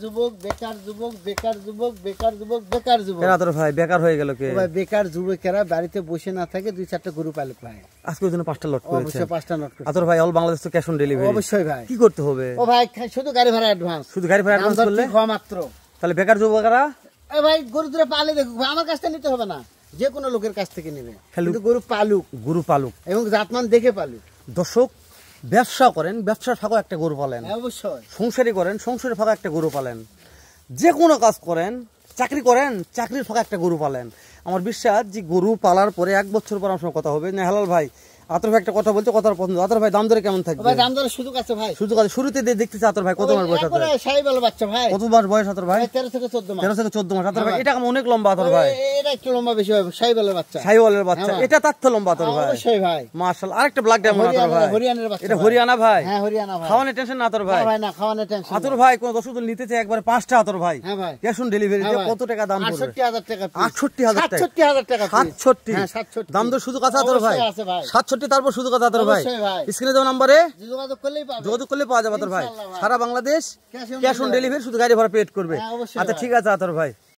যুবক, বেকার যুবক, বেকার যুবক, বেকার যুবক, বেকার যুবক। আতর ভাই বেকার হয়ে গেল কে? ভাই বেকার যুবকেরা বাড়িতে বসে না থাকে 2-4টা গরু পালক ভাই। আজকে ওই জন্য 5টা লট করেছে। অবশ্যই 5টা নোট করে। আতর ভাই অল বাংলাদেশ তো ক্যাশ অন ডেলিভারি। অবশ্যই ভাই। কি করতে হবে? ও ভাই শুধু গাড়ি ভাড়া অ্যাডভান্স। শুধু গাড়ি ভাড়া অ্যাডভান্স করলে খাওয়া মাত্র। তাহলে বেকার যুবকেরা এ ভাই গরু দুটো পালে দেখুক, আমার কাছ থেকে নিতে হবে না, যে কোনো লোকের কাছ থেকে নেবে, কিন্তু গরু পালুক, গরু পালুক এবং জাতমান দেখে পালুক। দর্শক, ব্যবসা করেন, ব্যবসার ফাঁকা একটা গরু পালেন। অবশ্যই। সংসারী করেন, সংসারের ফাঁকা একটা গরু পালেন। যে কোনো কাজ করেন, চাকরি করেন, চাকরির ফাঁকা একটা গরু পালেন। আমার বিশ্বাস যে গরু পালার পরে 1 বছর পর আমার সঙ্গে কথা হবে। না হেলাল ভাই, আতর ভাই একটা কথা বলছে, কথার পছন্দ। আতর ভাই দাম দরে কেমন থাকবে? ভাই দাম দরে সুযোগ আছে ভাই। সুযোগ আছে। শুরুতে দেখতেছি আতর ভাই কত মাস বয়স? একবারে সাইবাল বাচ্চা ভাই। কত মাস বয়স আতর ভাই? 13 থেকে 14 মাস। 13 থেকে 14 মাস। আতর ভাই এটা অনেক লম্বা আতর ভাই। এটা একটু লম্বা বেশি হবে, সাইবালের বাচ্চা। সাইওয়ালের বাচ্চা, এটা তার থেকে লম্বা আতর ভাই। অবশ্যই ভাই। মাশাআল্লাহ। আরেকটা ব্ল্যাক ডায়মন্ড আতর ভাই। হরিয়ানার বাচ্চা। এটা হরিয়ানা ভাই? হ্যাঁ হরিয়ানা ভাই। খাওয়ানোর টেনশন না আতর ভাই? না ভাই না, খাওয়ানোর টেনশন। আতর ভাই কোন দর্শক নিতে চাই একবারে 5টা আতর ভাই। হ্যাঁ ভাই। ক্যাশ অন ডেলিভারি কত টাকা দাম পড়বে? 68000 টাকা। 68000 টাকা। 67000 টাকা। 67। হ্যাঁ 67। দাম দর সুযোগ আছে আতর ভাই? অবশ্যই আছে ভাই। 67 তারপর সুযোগ আছে আতর ভাই? অবশ্যই ভাই। স্ক্রিনে দেওয়া নম্বরে যোগাযোগ করলেই পাবে। যোগাযোগ করলে পাওয়া যাবে আতর ভাই। ইনশাআল্লাহ ভাই। সারা Bangladesh Cash on cash on delivery, শুধু গাড়ি ভাড়া পেড করবে। হ্যাঁ, অবশ্যই আচ্ছা ভাই। ঠিক আছে আতর ভাই।